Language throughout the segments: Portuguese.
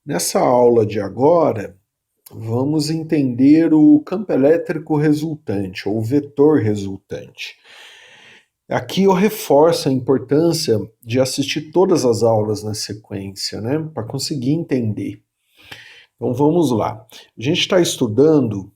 Nessa aula de agora, vamos entender o campo elétrico resultante, ou vetor resultante. Aqui eu reforço a importância de assistir todas as aulas na sequência, né, para conseguir entender. Então vamos lá. A gente está estudando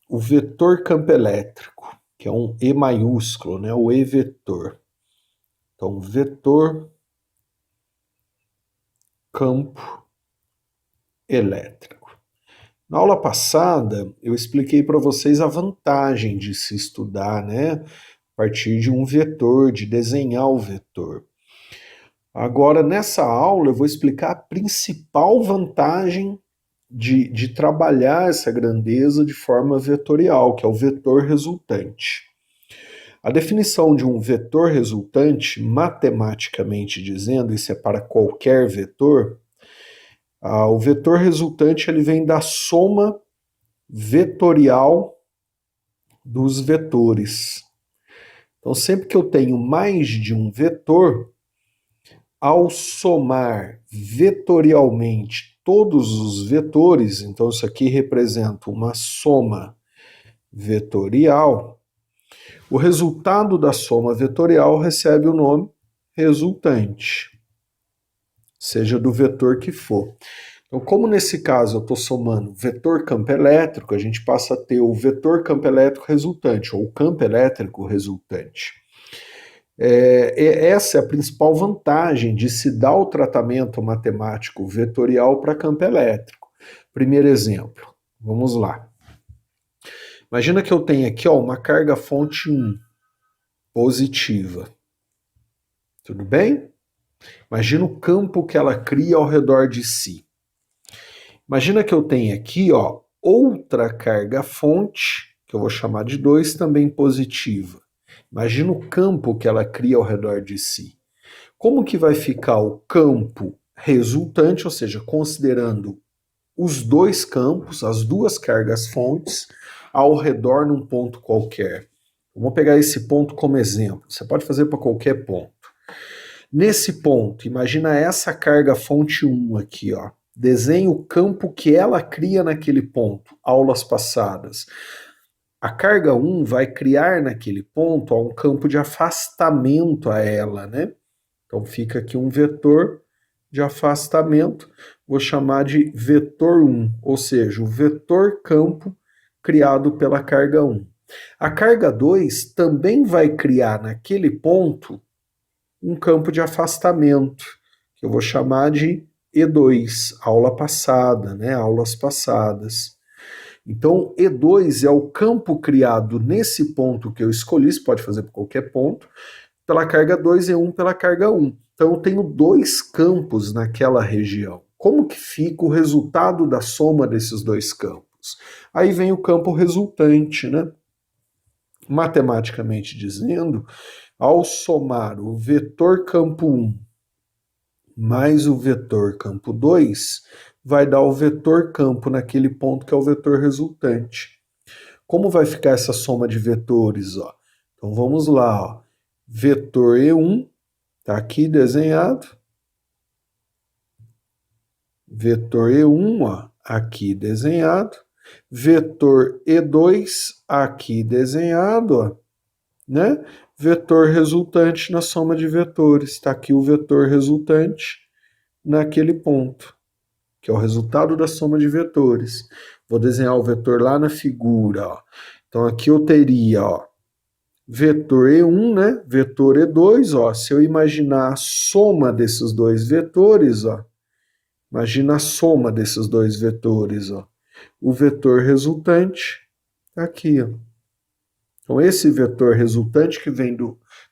o vetor campo elétrico, que é um E maiúsculo, né, o E-vetor. Então, vetor campo elétrico. Na aula passada, eu expliquei para vocês a vantagem de se estudar, né, a partir de um vetor, de desenhar o vetor. Agora, nessa aula, eu vou explicar a principal vantagem de trabalhar essa grandeza de forma vetorial, que é o vetor resultante. A definição de um vetor resultante, matematicamente dizendo, isso é para qualquer vetor, o vetor resultante ele vem da soma vetorial dos vetores. Então, sempre que eu tenho mais de um vetor, ao somar vetorialmente todos os vetores, então isso aqui representa uma soma vetorial, o resultado da soma vetorial recebe o nome resultante, seja do vetor que for. Então, como nesse caso eu estou somando vetor campo elétrico, a gente passa a ter o vetor campo elétrico resultante, ou campo elétrico resultante. Essa é a principal vantagem de se dar o tratamento matemático vetorial para campo elétrico. Primeiro exemplo, vamos lá. Imagina que eu tenho aqui uma carga fonte 1, positiva. Tudo bem? Imagina o campo que ela cria ao redor de si. Imagina que eu tenho aqui outra carga fonte, que eu vou chamar de 2, também positiva. Imagina o campo que ela cria ao redor de si. Como que vai ficar o campo resultante, ou seja, considerando os dois campos, as duas cargas fontes, ao redor num ponto qualquer? Vamos pegar esse ponto como exemplo. Você pode fazer para qualquer ponto. Nesse ponto, imagina essa carga fonte 1 aqui, Desenhe o campo que ela cria naquele ponto, aulas passadas. A carga 1 vai criar naquele ponto um campo de afastamento a ela, né? Então fica aqui um vetor de afastamento, vou chamar de vetor 1, ou seja, o vetor campo criado pela carga 1. A carga 2 também vai criar naquele ponto um campo de afastamento, que eu vou chamar de E2, aula passada, né? Aulas passadas. Então, E2 é o campo criado nesse ponto que eu escolhi, você pode fazer por qualquer ponto, pela carga 2 e 1 pela carga 1. Então, eu tenho dois campos naquela região. Como que fica o resultado da soma desses dois campos? Aí vem o campo resultante, né? Matematicamente dizendo, ao somar o vetor campo 1 mais o vetor campo 2, vai dar o vetor campo naquele ponto que é o vetor resultante. Como vai ficar essa soma de vetores? Então vamos lá. Vetor E1 está aqui desenhado. Vetor E1 aqui desenhado. Vetor E2 aqui desenhado, né? Vetor resultante na soma de vetores. Está aqui o vetor resultante naquele ponto, que é o resultado da soma de vetores. Vou desenhar o vetor lá na figura. Então aqui eu teria vetor E1, né? Vetor E2. Se eu imaginar a soma desses dois vetores, imagina a soma desses dois vetores. O vetor resultante está aqui. Então, esse vetor resultante que vem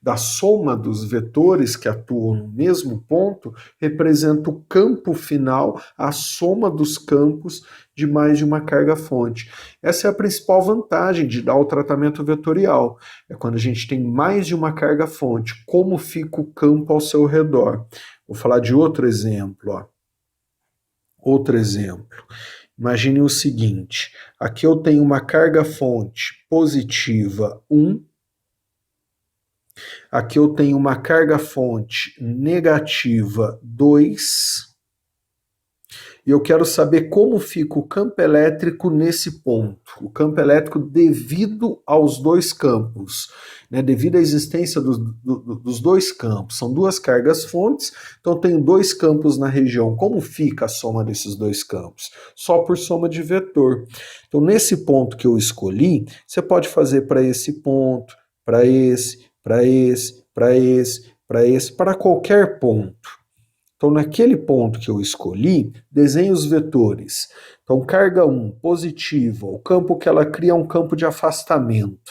da soma dos vetores que atuam no mesmo ponto representa o campo final, a soma dos campos de mais de uma carga fonte. Essa é a principal vantagem de dar o tratamento vetorial. É quando a gente tem mais de uma carga fonte, como fica o campo ao seu redor. Vou falar de outro exemplo. Outro exemplo. Imagine o seguinte, aqui eu tenho uma carga fonte positiva 1, aqui eu tenho uma carga fonte negativa 2, e eu quero saber como fica o campo elétrico nesse ponto. O campo elétrico devido aos dois campos, né, devido à existência dos dois campos. São duas cargas fontes, então eu tenho dois campos na região. Como fica a soma desses dois campos? Só por soma de vetor. Então, nesse ponto que eu escolhi, você pode fazer para esse ponto, para esse, para esse, para esse, para esse, para qualquer ponto. Então, naquele ponto que eu escolhi, desenhe os vetores. Então, carga 1, positiva, o campo que ela cria é um campo de afastamento.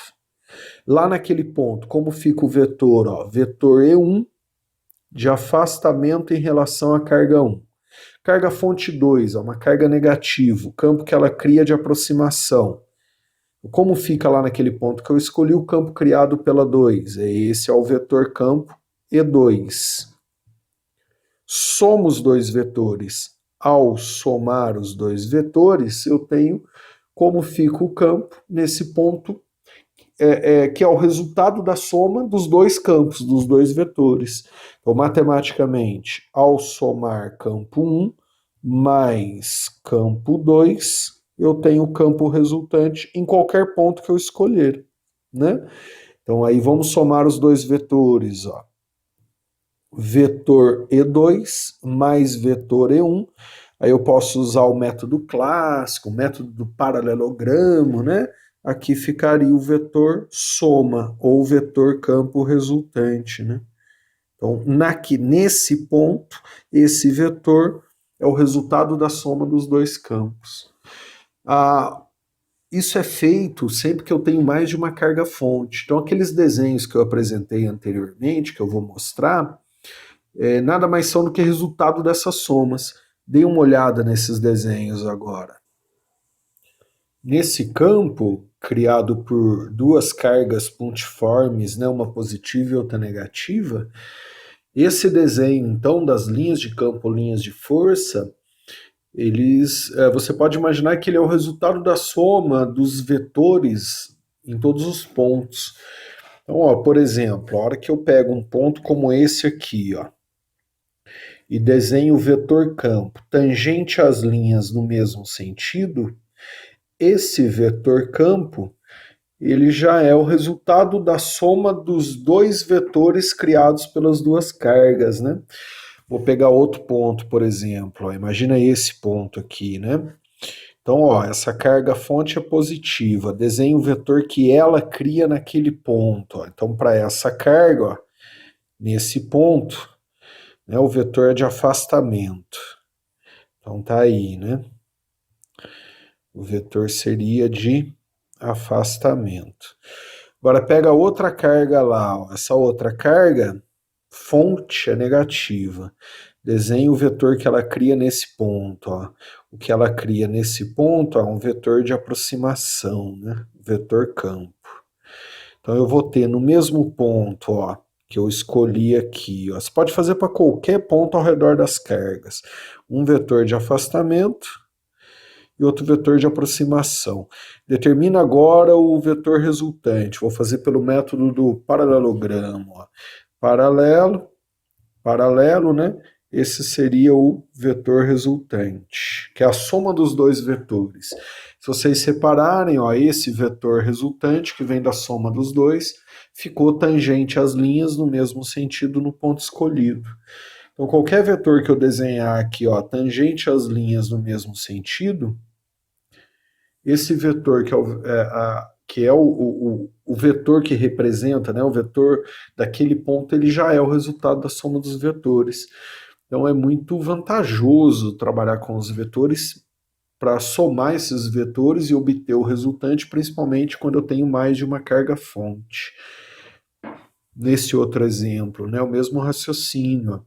Lá naquele ponto, como fica o vetor? Ó, vetor E1 de afastamento em relação à carga 1. Carga fonte 2, ó, uma carga negativa, o campo que ela cria de aproximação. Como fica lá naquele ponto que eu escolhi o campo criado pela 2? Esse é o vetor campo E2. Somo os dois vetores. Ao somar os dois vetores, eu tenho como fica o campo nesse ponto, que é o resultado da soma dos dois campos, dos dois vetores. Então, matematicamente, ao somar campo 1 mais campo 2, eu tenho o campo resultante em qualquer ponto que eu escolher, né? Então, aí vamos somar os dois vetores, ó. Vetor E2 mais vetor E1, aí eu posso usar o método clássico, o método do paralelogramo, né? Aqui ficaria o vetor soma, ou vetor campo resultante, né? Então, nesse ponto, esse vetor é o resultado da soma dos dois campos. Isso é feito sempre que eu tenho mais de uma carga fonte. Então, aqueles desenhos que eu apresentei anteriormente, que eu vou mostrar, nada mais são do que resultado dessas somas. Dê uma olhada nesses desenhos agora. Nesse campo, criado por duas cargas pontiformes, né, uma positiva e outra negativa, esse desenho, então, das linhas de campo, linhas de força, você pode imaginar que ele é o resultado da soma dos vetores em todos os pontos. Então, ó, por exemplo, a hora que eu pego um ponto como esse aqui, ó, e desenho o vetor campo tangente às linhas no mesmo sentido, esse vetor campo, ele já é o resultado da soma dos dois vetores criados pelas duas cargas, né? Vou pegar outro ponto, por exemplo, ó, imagina esse ponto aqui, né? Então, ó, essa carga fonte é positiva, desenho o vetor que ela cria naquele ponto, ó. Então, para essa carga, ó, nesse ponto, né, o vetor é de afastamento. Então tá aí, né? O vetor seria de afastamento. Agora pega outra carga lá, ó. Essa outra carga, fonte é negativa. Desenhe o vetor que ela cria nesse ponto, ó. O que ela cria nesse ponto é um vetor de aproximação, né? Vetor campo. Então eu vou ter no mesmo ponto, ó, que eu escolhi aqui, ó. Você pode fazer para qualquer ponto ao redor das cargas. Um vetor de afastamento e outro vetor de aproximação. Determina agora o vetor resultante. Vou fazer pelo método do paralelogramo. Ó. Paralelo, paralelo, né? Esse seria o vetor resultante, que é a soma dos dois vetores. Se vocês separarem, ó, esse vetor resultante, que vem da soma dos dois, ficou tangente às linhas no mesmo sentido no ponto escolhido. Então, qualquer vetor que eu desenhar aqui, ó, tangente às linhas no mesmo sentido, esse vetor que é o vetor que representa, né, o vetor daquele ponto, ele já é o resultado da soma dos vetores. Então é muito vantajoso trabalhar com os vetores para somar esses vetores e obter o resultante, principalmente quando eu tenho mais de uma carga fonte. Nesse outro exemplo, né, o mesmo raciocínio.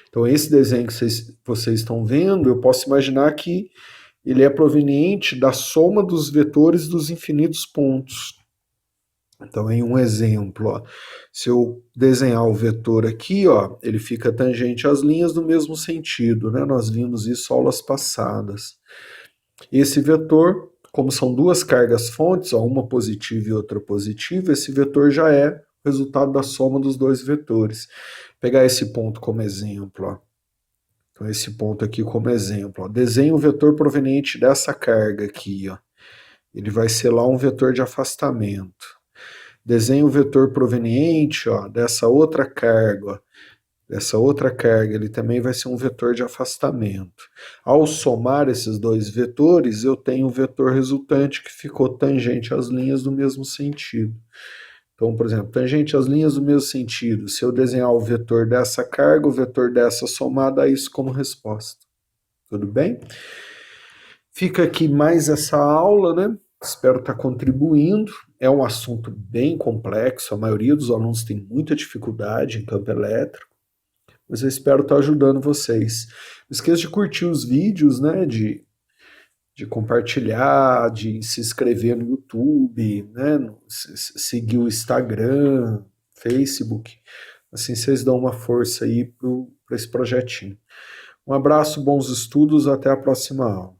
Então esse desenho que vocês estão vendo, eu posso imaginar que ele é proveniente da soma dos vetores dos infinitos pontos. Então, em um exemplo, ó, se eu desenhar o vetor aqui, ó, ele fica tangente às linhas no mesmo sentido, né? Nós vimos isso aulas passadas. Esse vetor, como são duas cargas fontes, ó, uma positiva e outra positiva, esse vetor já é o resultado da soma dos dois vetores. Vou pegar esse ponto como exemplo, ó. Então, esse ponto aqui como exemplo. Ó. Desenhe o vetor proveniente dessa carga aqui. Ó. Ele vai ser lá um vetor de afastamento. Desenhe o vetor proveniente ó, dessa outra carga. Ó. Dessa outra carga, ele também vai ser um vetor de afastamento. Ao somar esses dois vetores, eu tenho o vetor resultante que ficou tangente às linhas do mesmo sentido. Então, por exemplo, tangente às linhas do mesmo sentido, se eu desenhar o vetor dessa carga, o vetor dessa somada a isso como resposta. Tudo bem? Fica aqui mais essa aula, né? Espero estar contribuindo. É um assunto bem complexo, a maioria dos alunos tem muita dificuldade em campo elétrico, mas eu espero estar ajudando vocês. Não esqueça de curtir os vídeos, né? De compartilhar, de se inscrever no YouTube, né? Seguir o Instagram, Facebook. Assim vocês dão uma força aí para esse projetinho. Um abraço, bons estudos, até a próxima aula.